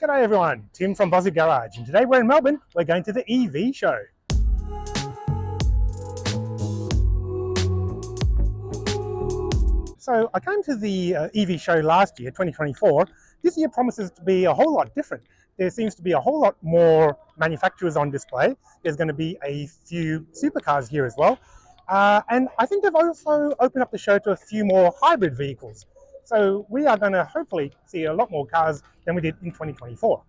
G'day everyone, Tim from Bozzy Garage, and today we're in Melbourne. We're going to the EV show. So I came to the EV show last year, 2024. This year promises to be a whole lot different. There seems to be a whole lot more manufacturers on display. There's going to be a few supercars here as well. And I think they've also opened up the show to a few more hybrid vehicles. So we are going to hopefully see a lot more cars than we did in 2024.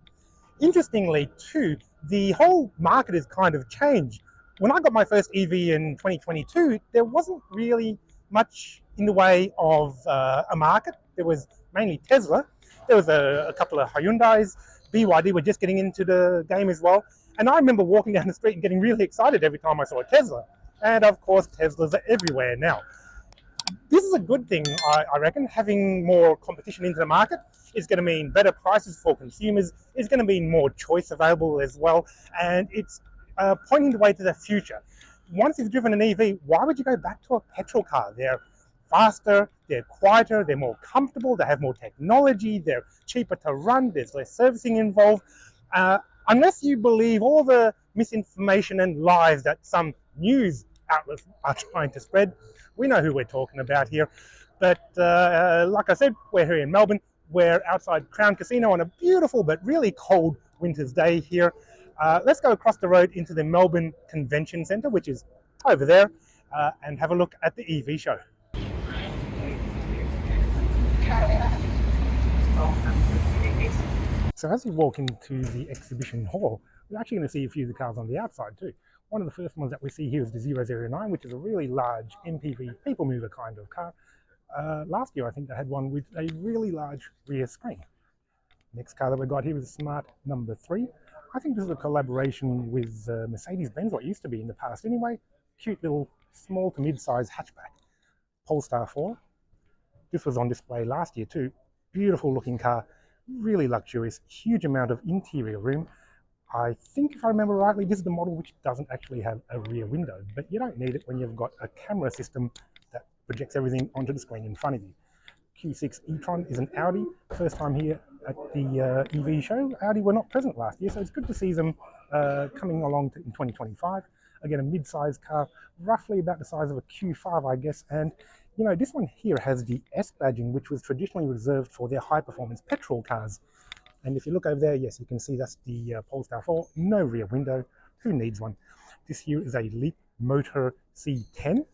Interestingly too, the whole market has kind of changed. When I got my first EV in 2022, there wasn't really much in the way of a market. There was mainly Tesla. There was a couple of Hyundais. BYD were just getting into the game as well. And I remember walking down the street and getting really excited every time I saw a Tesla. And of course, Teslas are everywhere now. This is a good thing, I reckon. Having more competition into the market is going to mean better prices for consumers. It's going to mean more choice available as well. And it's pointing the way to the future. Once you've driven an EV, why would you go back to a petrol car? They're faster, they're quieter, they're more comfortable, they have more technology, they're cheaper to run, there's less servicing involved. Unless you believe all the misinformation and lies that some news outlets are trying to spread, we know who we're talking about here. But like I said, we're here in Melbourne. We're outside Crown Casino on a beautiful but really cold winter's day here. Let's go across the road into the Melbourne Convention Centre, which is over there, and have a look at the EV show. So as you walk into the exhibition hall, we're actually going to see a few of the cars on the outside too. One of the first ones that we see here is the 009, which is a really large MPV people mover kind of car. Last year I think they had one with a really large rear screen. Next car that we got here is Smart number 3. I think this is a collaboration with Mercedes-Benz, what used to be in the past anyway. Cute little small to mid-size hatchback. Polestar 4. This was on display last year too. Beautiful looking car, really luxurious, huge amount of interior room. I think if I remember rightly, this is the model which doesn't actually have a rear window, but you don't need it when you've got a camera system that projects everything onto the screen in front of you. Q6 e-tron is an Audi, first time here at the EV show. Audi were not present last year, so it's good to see them coming along in 2025. Again, a mid-sized car, roughly about the size of a Q5, I guess. And you know, this one here has the S badging, which was traditionally reserved for their high-performance petrol cars. And if you look over there, yes, you can see that's the Polestar 4. No rear window. Who needs one? This here is a Leapmotor C10.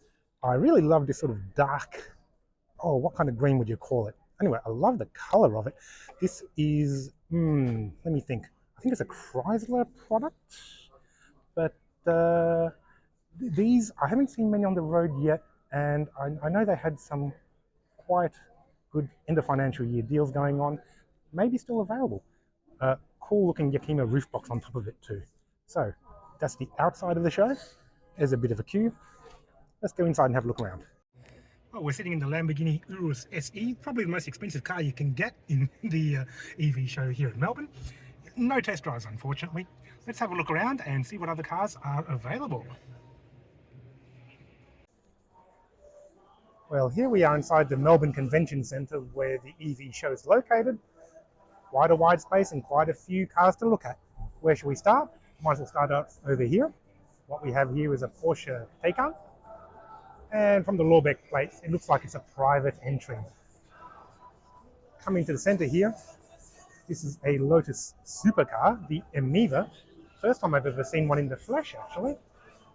I really love this sort of dark, oh, what kind of green would you call it? Anyway, I love the color of it. This is, let me think. I think it's a Chrysler product. But these, I haven't seen many on the road yet. And I know they had some quite good end of financial year deals going on. Maybe still available. Cool looking Yakima roof box on top of it too. So that's the outside of the show. There's a bit of a queue. Let's go inside and have a look around. Well, we're sitting in the Lamborghini Urus SE, probably the most expensive car you can get in the EV show here in Melbourne. No test drives, unfortunately. Let's have a look around and see what other cars are available. Well, here we are inside the Melbourne Convention Centre where the EV show is located. Quite a wide space and quite a few cars to look at. Where should we start? Might as well start out over here. What we have here is a Porsche Taycan. And from the Lorbeck plate, it looks like it's a private entry. Coming to the centre here, this is a Lotus supercar, the Emiva. First time I've ever seen one in the flesh, actually.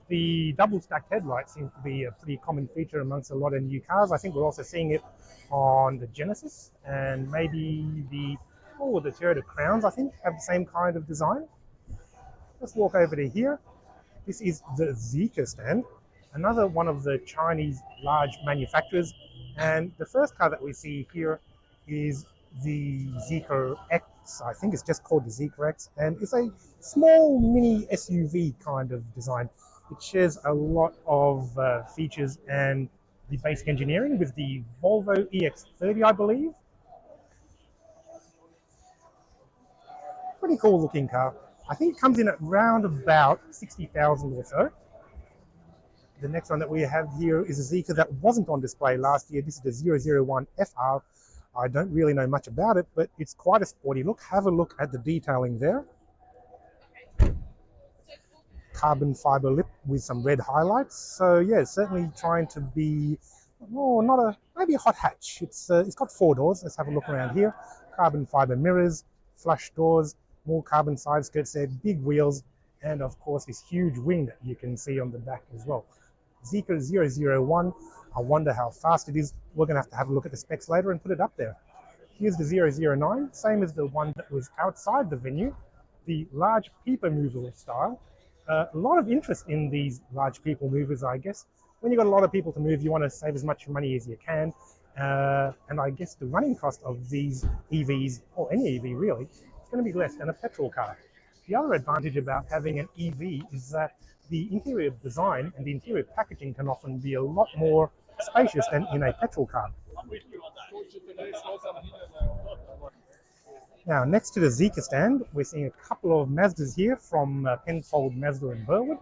The double stacked headlights seems to be a pretty common feature amongst a lot of new cars. I think we're also seeing it on the Genesis and maybe the Toyota Crowns, I think, have the same kind of design. Let's walk over to here. This is the Zeekr stand, another one of the Chinese large manufacturers. And the first car that we see here is the Zeekr X. I think it's just called the Zeekr X. And it's a small mini SUV kind of design. It shares a lot of features and the basic engineering with the Volvo EX30, I believe. Pretty cool looking car. I think it comes in at round about 60,000 or so. The next one that we have here is a Zeekr that wasn't on display last year. This is the 001 FR. I don't really know much about it, but it's quite a sporty look. Have a look at the detailing there. Carbon fiber lip with some red highlights. So yeah, certainly trying to be, oh, not a, maybe a hot hatch. It's got 4 doors. Let's have a look around here. Carbon fiber mirrors, flush doors, more carbon side skirts there, big wheels, and of course this huge wing that you can see on the back as well. Zeekr 001. I wonder how fast it is. We're going to have a look at the specs later and put it up there. Here's the 009, same as the one that was outside the venue, the large people mover style. A lot of interest in these large people movers, I guess. When you've got a lot of people to move, you want to save as much money as you can. And I guess the running cost of these EVs, or any EV really, it's going to be less than a petrol car. The other advantage about having an EV is that the interior design and the interior packaging can often be a lot more spacious than in a petrol car. Now, next to the Zeekr stand, we're seeing a couple of Mazdas here from Penfold Mazda in Burwood.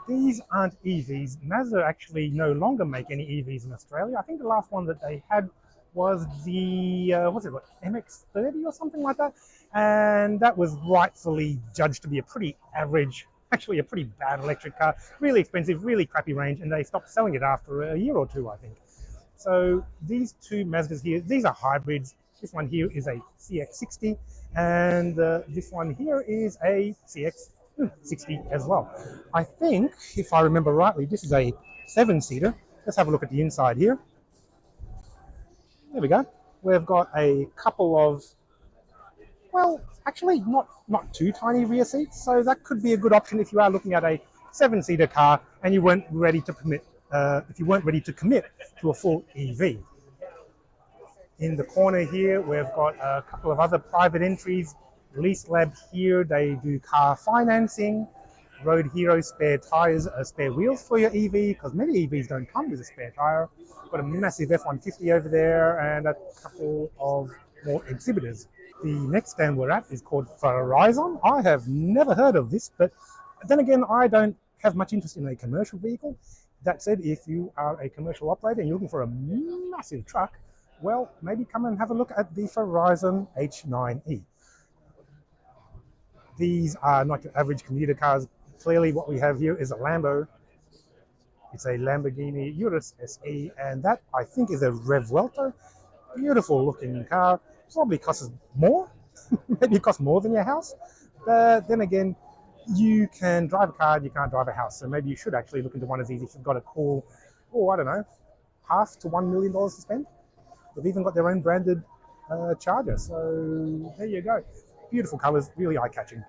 These aren't EVs. Mazda actually no longer make any EVs in Australia. I think the last one that they had was the, MX-30 or something like that. And that was rightfully judged to be a pretty average, actually a pretty bad electric car. Really expensive, really crappy range, and they stopped selling it after a year or two, I think. So these two Mazdas here, these are hybrids. This one here is a CX-60, and this one here is a CX-60 as well. I think, if I remember rightly, this is a 7-seater. Let's have a look at the inside here. There we go. We've got a couple of, well, actually not too tiny rear seats, so that could be a good option if you are looking at a 7-seater car and you weren't ready to commit, to a full EV. In the corner here, we've got a couple of other private entries. Lease Lab here, they do car financing. Road Hero spare tires, spare wheels for your EV, because many EVs don't come with a spare tire. Got a massive F-150 over there and a couple of more exhibitors. The next stand we're at is called Farizon. I have never heard of this, but then again, I don't have much interest in a commercial vehicle. That said, if you are a commercial operator and you're looking for a massive truck, well, maybe come and have a look at the Farizon H9E. These are not your average commuter cars. Clearly what we have here is a Lambo. It's a Lamborghini Urus SE, and that I think is a Revuelto. Beautiful looking car. Probably costs more. Maybe it costs more than your house. But then again, you can drive a car, you can't drive a house. So maybe you should actually look into one of these if you've got a cool, I don't know, $500,000 to $1 million to spend. They've even got their own branded charger. So there you go. Beautiful colours, really eye-catching.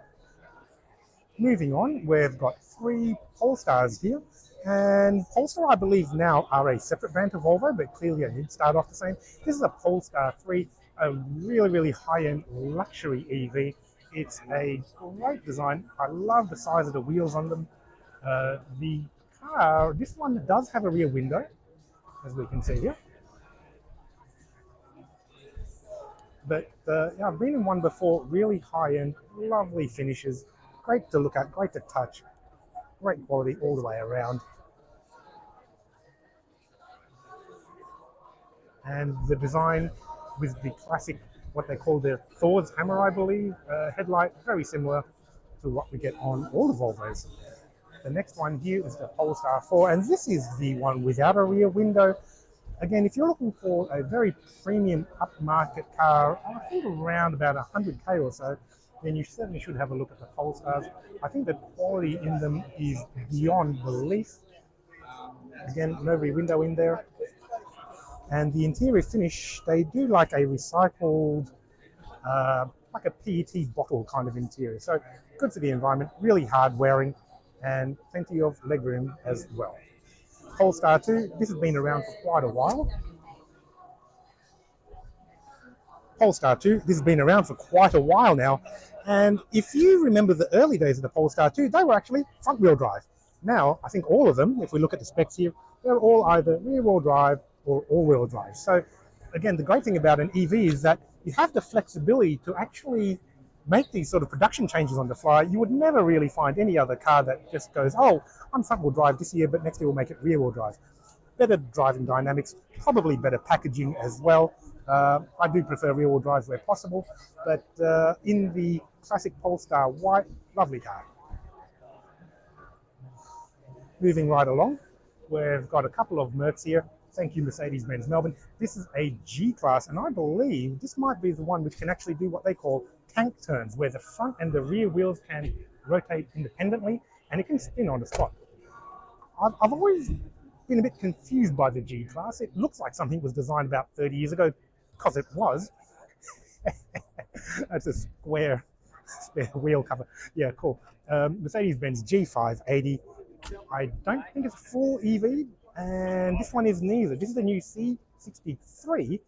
Moving on, we've got 3 Polestars here. And Polestar, I believe, now are a separate brand to Volvo, but clearly they did start off the same. This is a Polestar 3, a really, really high-end luxury EV. It's a great design. I love the size of the wheels on them. The car, this one does have a rear window, as we can see here. But yeah, I've been in one before, really high-end, lovely finishes, great to look at, great to touch, great quality all the way around. And the design with the classic, what they call the Thor's hammer, I believe, headlight, very similar to what we get on all the Volvos. The next one here is the Polestar 4, and this is the one without a rear window. Again, if you're looking for a very premium upmarket car, I think around about 100K or so, then you certainly should have a look at the Polestars. I think the quality in them is beyond belief. Again, no rear window in there. And the interior finish, they do like a recycled, like a PET bottle kind of interior. So good for the environment, really hard wearing, and plenty of legroom as well. Polestar 2, this has been around for quite a while. Polestar 2, this has been around for quite a while now. And if you remember the early days of the Polestar 2, they were actually front-wheel drive. Now, I think all of them, if we look at the specs here, they're all either rear-wheel drive or all-wheel drive. So again, the great thing about an EV is that you have the flexibility to actually make these sort of production changes on the fly. You would never really find any other car that just goes, oh, I'm front-wheel drive this year, but next year we'll make it rear-wheel drive. Better driving dynamics, probably better packaging as well. I do prefer rear-wheel drives where possible, but in the classic Polestar white, lovely car. Moving right along, we've got a couple of Mercs here. Thank you, Mercedes-Benz Melbourne. This is a G-Class, and I believe this might be the one which can actually do what they call tank turns, where the front and the rear wheels can rotate independently, and it can spin on the spot. I've always been a bit confused by the G-Class. It looks like something was designed about 30 years ago, because it was. That's a square spare wheel cover. Yeah, cool. Mercedes-Benz G580. I don't think it's a full EV, and this one is neither. This is the new C63.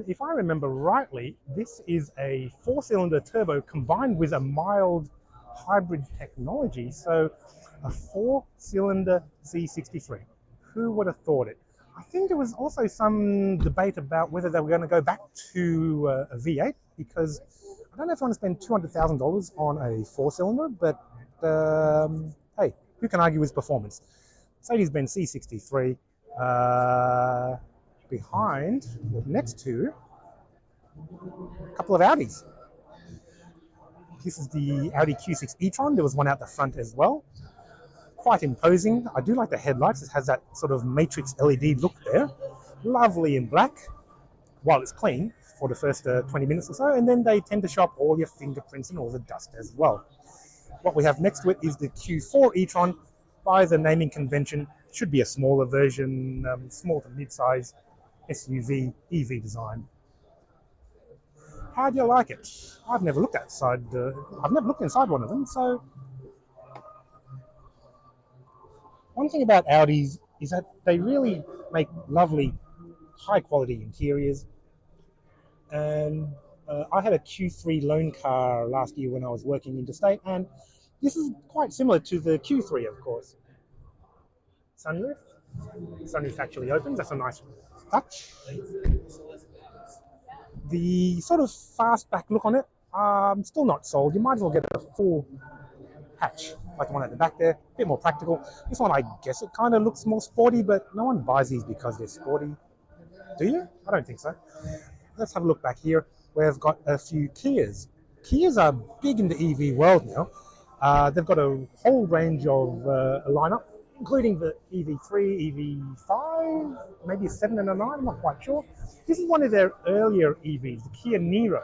If I remember rightly, this is a 4-cylinder turbo combined with a mild hybrid technology. So a 4-cylinder C63. Who would have thought it? I think there was also some debate about whether they were going to go back to a V8, because I don't know if I want to spend $200,000 on a 4-cylinder, but hey, who can argue with performance? Mercedes-Benz C63, behind, or next to, a couple of Audis. This is the Audi Q6 e-tron. There was one out the front as well. Quite imposing. I do like the headlights. It has that sort of matrix LED look there. Lovely in black, while it's clean for the first 20 minutes or so, and then they tend to show up all your fingerprints and all the dust as well. What we have next to it is the Q4 e-tron. By the naming convention, should be a smaller version, small to mid-size SUV EV design. How do you like it? I've never looked outside. I've never looked inside one of them. So one thing about Audis is that they really make lovely, high-quality interiors. And I had a Q3 loan car last year when I was working interstate, and this is quite similar to the Q3, of course. Sunroof. Sunroof actually opens. That's a nice touch. The sort of fastback look on it, still not sold. You might as well get a full hatch, like the one at the back there. A bit more practical. This one, I guess it kind of looks more sporty, but no one buys these because they're sporty. Do you? I don't think so. Let's have a look back here. We've got a few Kias. Kias are big in the EV world now. They've got a whole range of a lineup, including the EV3, EV5, maybe a 7 and a 9, I'm not quite sure. This is one of their earlier EVs, the Kia Niro.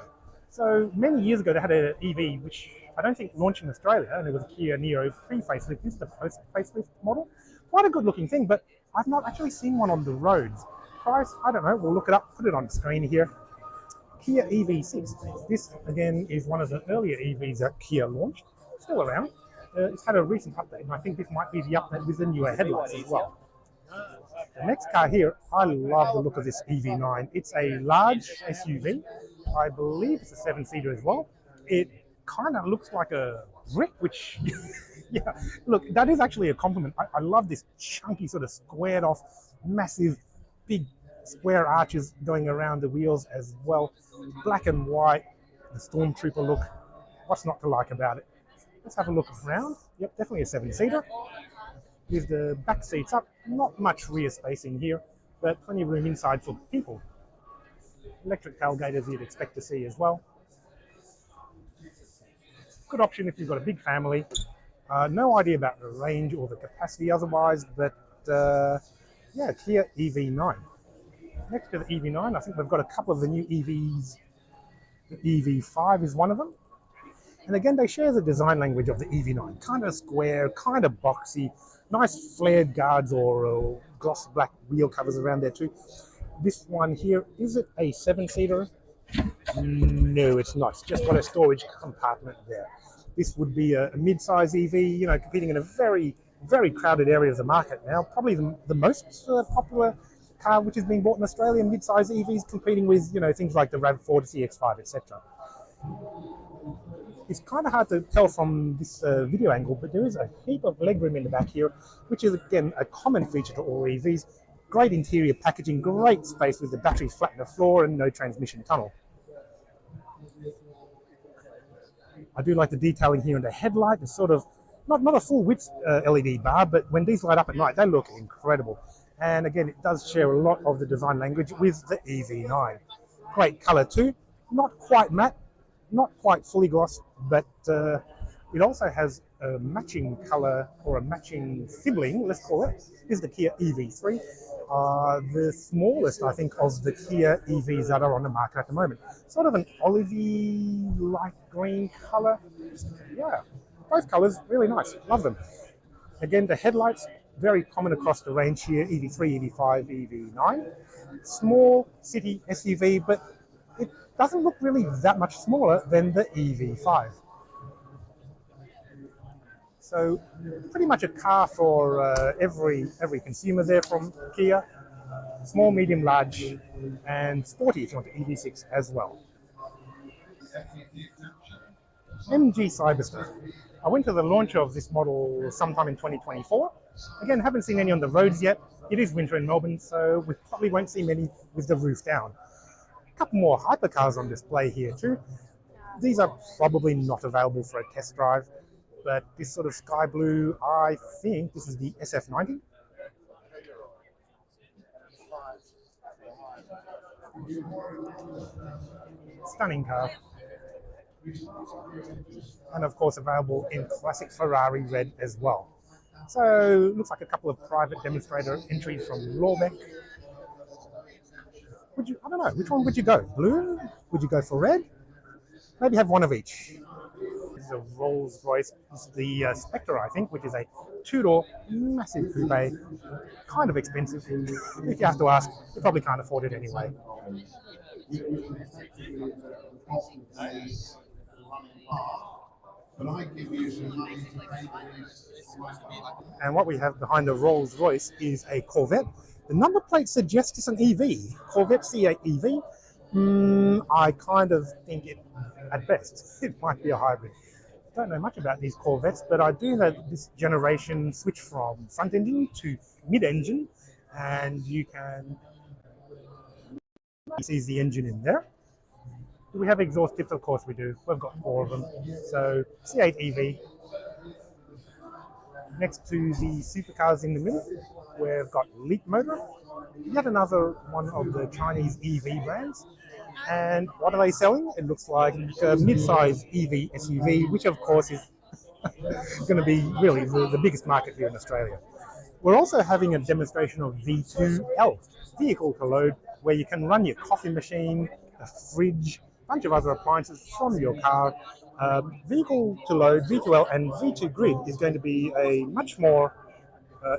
So many years ago they had an EV which I don't think launched in Australia, and it was a Kia Niro pre-facelift. This is the post-facelift model. Quite a good looking thing, but I've not actually seen one on the roads. Price, I don't know, we'll look it up, put it on the screen here. Kia EV6. This again is one of the earlier EVs that Kia launched, still around. It's had a recent update, and I think this might be the update with the newer headlights as well. The next car here, I love the look of this EV9. It's a large SUV. I believe it's a 7-seater as well. It kind of looks like a brick, which, yeah, look, that is actually a compliment. I love this chunky, sort of squared off, massive, big square arches going around the wheels as well. Black and white, the Stormtrooper look. What's not to like about it? Let's have a look around. Yep, definitely a 7-seater. With the back seats up, not much rear space in here, but plenty of room inside for people. Electric tailgaters you'd expect to see as well. Good option if you've got a big family. No idea about the range or the capacity otherwise, but yeah, Kia EV9. Next to the EV9, I think we've got a couple of the new EVs. The EV5 is one of them. And again, they share the design language of the EV9. Kind of square, kind of boxy, nice flared guards or gloss black wheel covers around there too. This one here, is it a 7-seater? No, it's not. It's just got a storage compartment there. This would be a mid-size EV, you know, competing in a very, very crowded area of the market now. Probably the most popular car which is being bought in Australia, mid-size EVs, competing with, you know, things like the RAV4, the CX-5, etc. It's kind of hard to tell from this video angle, but there is a heap of legroom in the back here, which is, again, a common feature to all EVs. Great interior packaging, great space with the battery flat in the floor and no transmission tunnel. I do like the detailing here in the headlight. It's sort of, not a full width LED bar, but when these light up at night, they look incredible. And again, it does share a lot of the design language with the EV9. Great color too. Not quite matte, not quite fully gloss, but it also has a matching color or a matching sibling, let's call it, is the Kia EV3. The smallest, I think, of the Kia EVs that are on the market at the moment. Sort of an olivey light green color. Yeah, both colors really nice. Love them. Again, the headlights very common across the range here: EV3, EV5, EV9. Small city SUV, but it doesn't look really that much smaller than the EV5. So pretty much a car for every consumer there from Kia. Small, medium, large, and sporty if you want the EV6 as well. MG Cyberster. I went to the launch of this model sometime in 2024. Again, haven't seen any on the roads yet. It is winter in Melbourne, so we probably won't see many with the roof down. A couple more hypercars on display here too. These are probably not available for a test drive, but this sort of sky blue, I think this is the SF90. Stunning car. And of course available in classic Ferrari red as well. So looks like a couple of private demonstrator entries from Lorbeck. I don't know, which one would you go? Blue? Would you go for red? Maybe have one of each. This is a Rolls Royce, this is the Spectre, I think, which is a two-door, massive coupe, kind of expensive. If you have to ask, you probably can't afford it anyway. And what we have behind the Rolls Royce is a Corvette. The number plate suggests it's an EV, Corvette C8 EV. I kind of think it, at best, it might be a hybrid. Don't know much about these Corvettes, but I do know that this generation switched from front engine to mid-engine, and you can see the engine in there. Do we have exhaust tips? Of course we do. We've got 4 of them. So C8 EV. Next to the supercars in the middle, we've got Leapmotor, yet another one of the Chinese EV brands. And what are they selling? It looks like a mid-size EV SUV, which of course is going to be really the biggest market here in Australia. We're also having a demonstration of V2L, vehicle to load, where you can run your coffee machine, a fridge, a bunch of other appliances from your car. Vehicle to load, V2L and V2 Grid is going to be a much more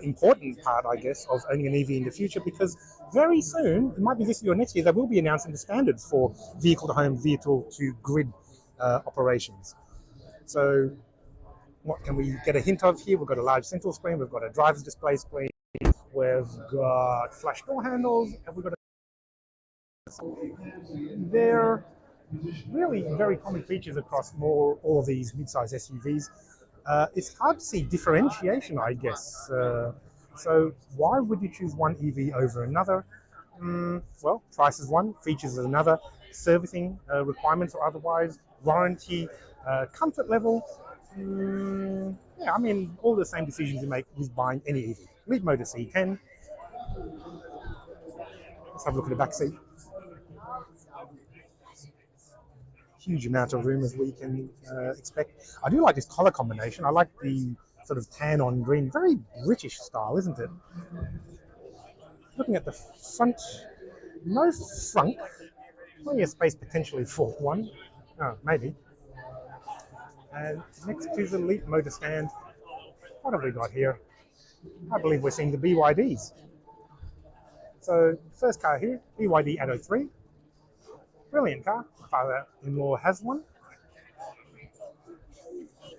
important part, I guess, of owning an EV in the future, because very soon, it might be this year or next year, they will be announcing the standards for vehicle to home, vehicle to grid operations. So what can we get a hint of here? We've got a large central screen, we've got a driver's display screen, we've got flash door handles, and we've got they're really very common features across all of these mid-size SUVs. It's hard to see differentiation, I guess. So why would you choose one EV over another? Well, price is one, features is another, servicing requirements or otherwise, warranty, comfort level. Yeah, I mean, all the same decisions you make with buying any EV. Leapmotor C10. Let's have a look at the back seat. Huge amount of room as we can expect. I do like this color combination. I like the sort of tan on green, very British style, isn't it? Looking at the front, no frunk, plenty of space potentially for one. Oh, maybe. And next to the Leapmotor stand, what have we got here? I believe we're seeing the BYDs. So first car here, BYD Atto 3. Brilliant car. My father-in-law has one.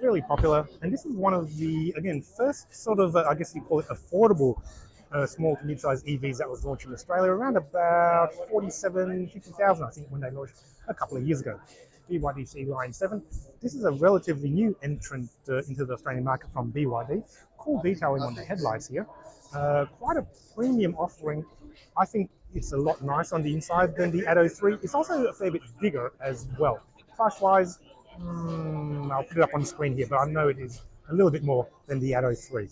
Really popular, and this is one of the, again, first sort of, I guess you call it affordable small to mid-sized EVs that was launched in Australia around about 50,000, I think, when they launched a couple of years ago. BYD C Line 7. This is a relatively new entrant into the Australian market from BYD. Cool detailing on the headlights here. Quite a premium offering. I think it's a lot nicer on the inside than the Atto 3. It's also a fair bit bigger as well. Price-wise, I'll put it up on the screen here, but I know it is a little bit more than the Atto 3.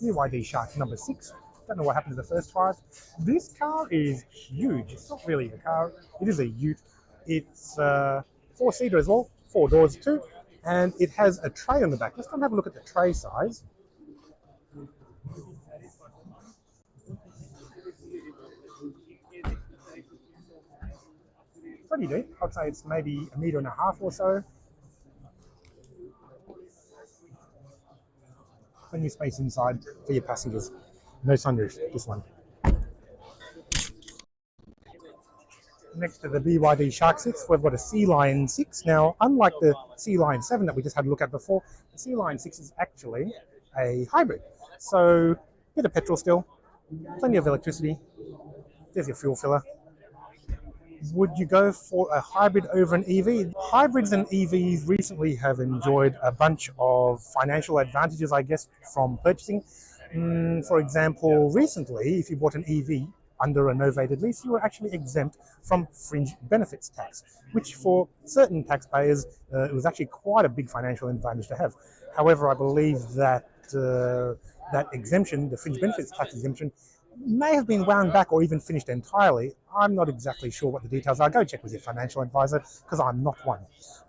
BYD Shark number 6. Don't know what happened to the first 5. This car is huge. It's not really a car. It is a ute. It's 4-seater as well, 4 doors too, and it has a tray on the back. Let's go and have a look at the tray size. Pretty deep. I'd say it's maybe 1.5 meters or so. Plenty of space inside for your passengers. No sunroof, this one. Next to the BYD Shark 6, we've got a Sea Lion 6. Now, unlike the Sea Lion 7 that we just had a look at before, the Sea Lion 6 is actually a hybrid. So, a bit of petrol still, plenty of electricity. There's your fuel filler. Would you go for a hybrid over an EV? Hybrids and EVs recently have enjoyed a bunch of financial advantages, I guess, from purchasing. For example, recently, if you bought an EV under a novated lease, you were actually exempt from fringe benefits tax, which for certain taxpayers, it was actually quite a big financial advantage to have. However, I believe that that exemption, the fringe benefits tax exemption, may have been wound back or even finished entirely. I'm not exactly sure what the details are. Go check with your financial advisor, because I'm not one.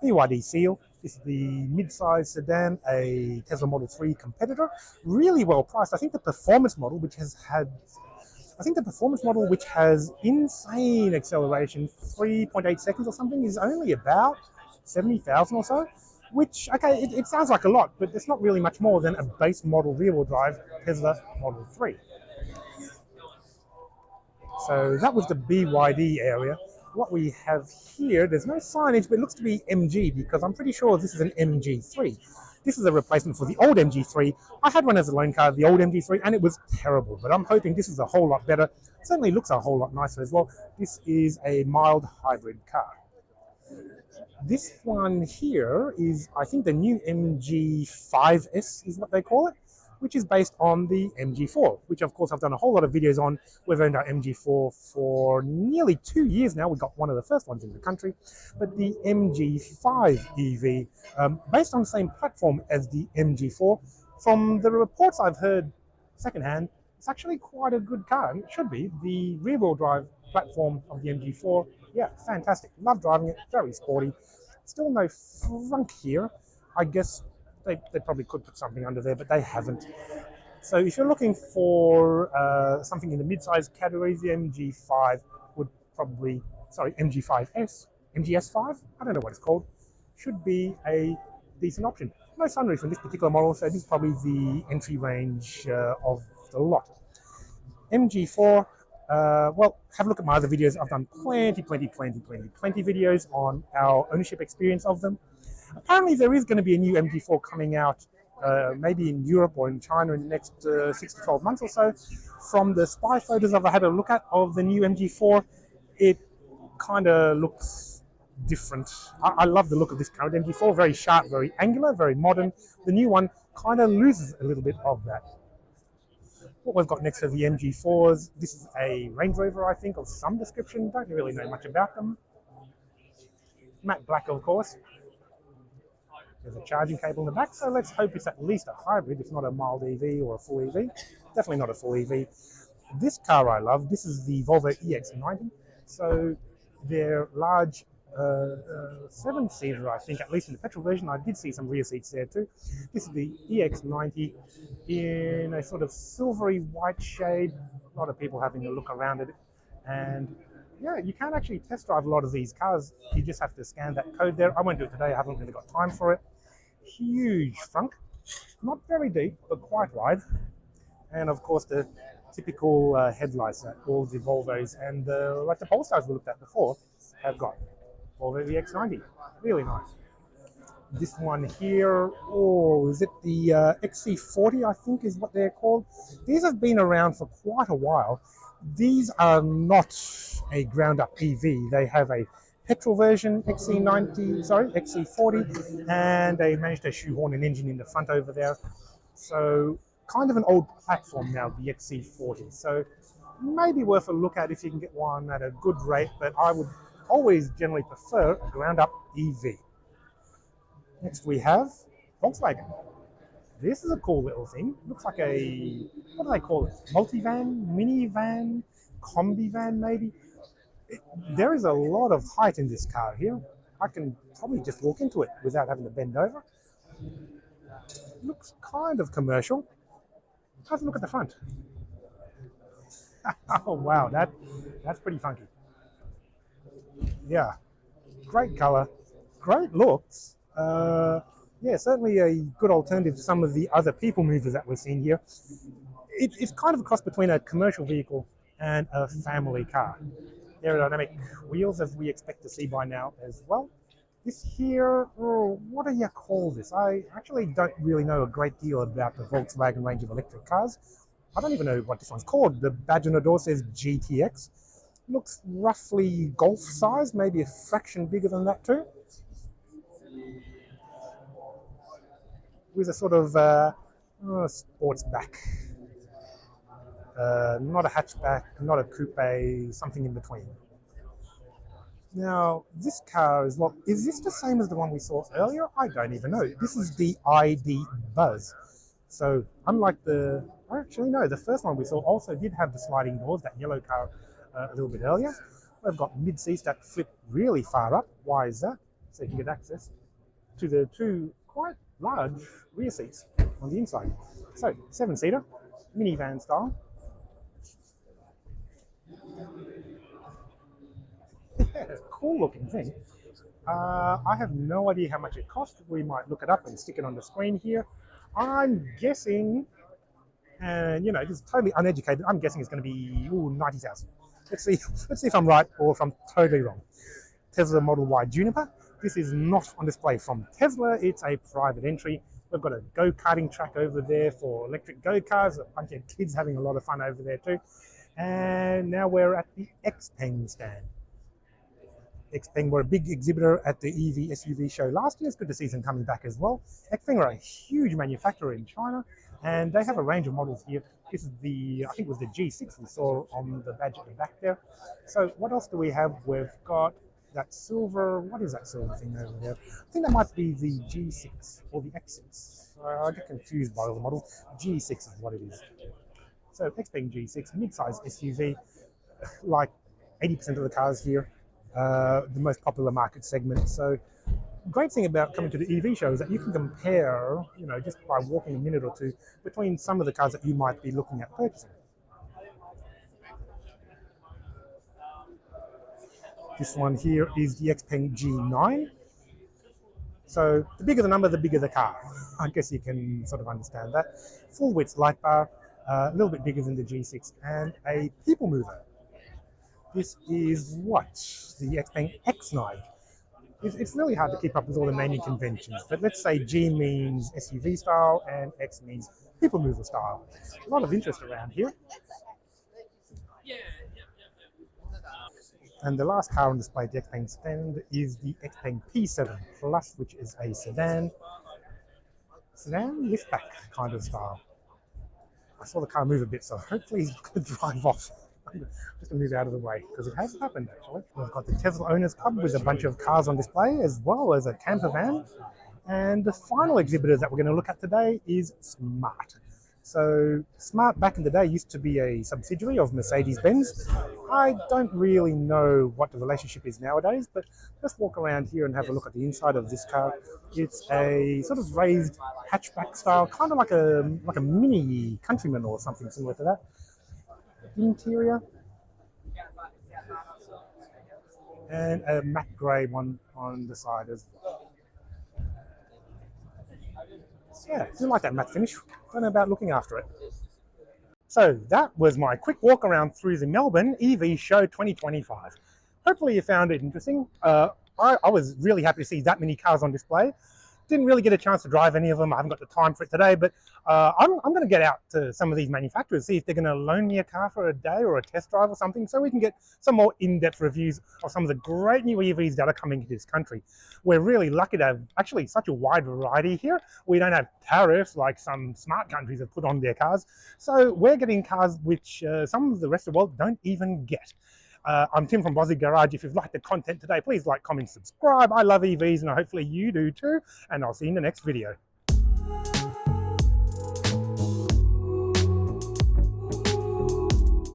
BYD Seal. This is the mid-size sedan, a Tesla Model 3 competitor. Really well priced. I think the performance model, which has insane acceleration, 3.8 seconds or something, is only about 70,000 or so. Which, okay, it sounds like a lot, but it's not really much more than a base model rear-wheel drive Tesla Model 3. So that was the BYD area. What we have here, there's no signage, but it looks to be MG, because I'm pretty sure this is an MG3. This is a replacement for the old MG3. I had one as a loan car, the old MG3, and it was terrible, but I'm hoping this is a whole lot better. Certainly looks a whole lot nicer as well. This is a mild hybrid car. This one here is, I think, the new MG5S is what they call it, which is based on the MG4, which of course I've done a whole lot of videos on. We've owned our MG4 for nearly 2 years now. We got one of the first ones in the country. But the MG5 EV, based on the same platform as the MG4, from the reports I've heard secondhand, it's actually quite a good car, and it should be. The rear-wheel drive platform of the MG4, yeah, fantastic. Love driving it, very sporty. Still no frunk here. I guess they probably could put something under there, but they haven't. So if you're looking for something in the mid-size category, the MG5 would probably, MG5S, MGS5, I don't know what it's called, should be a decent option. No sunroof in this particular model, so this is probably the entry range of the lot. MG4, well, have a look at my other videos. I've done plenty videos on our ownership experience of them. Apparently there is going to be a new MG4 coming out, maybe in Europe or in China in the next 6 to 12 months or so. From the spy photos I've had a look at of the new MG4, it kind of looks different. I love the look of this current MG4, very sharp, very angular, very modern. The new one kind of loses a little bit of that. What we've got next to the MG4s, this is a Range Rover, I think, of some description. Don't really know much about them. Matte black, of course. There's a charging cable in the back, so let's hope it's at least a hybrid, if not a mild EV or a full EV. Definitely not a full EV. This car I love. This is the Volvo EX90. So they're large 7-seater, I think, at least in the petrol version. I did see some rear seats there too. This is the EX90 in a sort of silvery white shade. A lot of people having a look around it. And yeah, you can't actually test drive a lot of these cars. You just have to scan that code there. I won't do it today. I haven't really got time for it. Huge frunk. Not very deep, but quite wide. And of course, the typical headlights that all the Volvos and like the Polestars we looked at before have got. Volvo EX90. Really nice. This one here, oh, is it the XC40, I think is what they're called? These have been around for quite a while. These are not a ground-up EV. They have a petrol version, XC40, and they managed to shoehorn an engine in the front over there. So kind of an old platform now, the XC40. So maybe worth a look at if you can get one at a good rate, but I would always generally prefer a ground-up EV. Next we have Volkswagen. this is a cool little thing. Looks like a, what do they call it? Multivan, minivan, combi van maybe? There is a lot of height in this car here. I can probably just walk into it without having to bend over. Looks kind of commercial. Have a look at the front. Oh wow, that's pretty funky. Yeah, great color, great looks. Yeah, certainly a good alternative to some of the other people movers that we're seeing here. It's kind of a cross between a commercial vehicle and a family car. Aerodynamic wheels, as we expect to see by now as well. This here, oh, what do you call this? I actually don't really know a great deal about the Volkswagen range of electric cars. I don't even know what this one's called. The badge on the door says GTX. Looks roughly Golf size, maybe a fraction bigger than that too. With a sort of sports back. Not a hatchback, not a coupe, something in between. Now, this car is is this the same as the one we saw earlier? I don't even know. This is the ID Buzz. So, unlike actually no, the first one we saw also did have the sliding doors, that yellow car a little bit earlier. We've got mid seats that flip really far up. Why is that? So you can get access to the two quite large rear seats on the inside. So, 7-seater, minivan style. Cool looking thing. I have no idea how much it cost. We might look it up and stick it on the screen here. I'm guessing, and just totally uneducated, I'm guessing it's going to be 90,000. Let's see. Let's see if I'm right or if I'm totally wrong. Tesla Model Y Juniper. This is not on display from Tesla. It's a private entry. We've got a go-karting track over there for electric go-karts. A bunch of kids having a lot of fun over there too. And now we're at the Xpeng stand. Xpeng were a big exhibitor at the EV SUV show last year. It's good to see them coming back as well. Xpeng are a huge manufacturer in China, and they have a range of models here. This is I think it was the G6 we saw on the badge at the back there. So what else do we have? We've got that silver, what is that silver thing over there? I think that might be the G6 or the X6. I get confused by all the models. G6 is what it is. So Xpeng G6, mid-size SUV, like 80% of the cars here. The most popular market segment. So great thing about coming to the EV show is that you can compare, just by walking a minute or two, between some of the cars that you might be looking at purchasing. This one here is the Xpeng G9. So the bigger the number, the bigger the car. I guess you can sort of understand that. Full width light bar, a little bit bigger than the G6, and a people mover. This is what? The Xpeng X9. It's really hard to keep up with all the naming conventions, but let's say G means SUV style and X means people mover style. A lot of interest around here. And the last car on display at the Xpeng stand is the Xpeng P7 Plus, which is a sedan liftback kind of style. I saw the car move a bit, so hopefully he's going to drive off. I'm just going to move out of the way because it has happened actually. We've got the Tesla Owners Club with a bunch of cars on display, as well as a camper van. And the final exhibitor that we're going to look at today is Smart. So Smart back in the day used to be a subsidiary of Mercedes-Benz. I don't really know what the relationship is nowadays, but let's walk around here and have a look at the inside of this car. It's a sort of raised hatchback style, kind of like a mini Countryman or something similar to that. Interior, and a matte grey one on the side as well. Yeah, I do like that matte finish. Don't know about looking after it. So that was my quick walk around through the Melbourne EV Show 2025. Hopefully you found it interesting. I was really happy to see that many cars on display. Didn't really get a chance to drive any of them. I haven't got the time for it today, but I'm going to get out to some of these manufacturers, see if they're going to loan me a car for a day or a test drive or something, so we can get some more in-depth reviews of some of the great new EVs that are coming to this country. We're really lucky to have actually such a wide variety here. We don't have tariffs like some smart countries have put on their cars. So we're getting cars which some of the rest of the world don't even get. I'm Tim from Bozzy Garage. If you've liked the content today, please like, comment, subscribe. I love EVs and hopefully you do too. And I'll see you in the next video.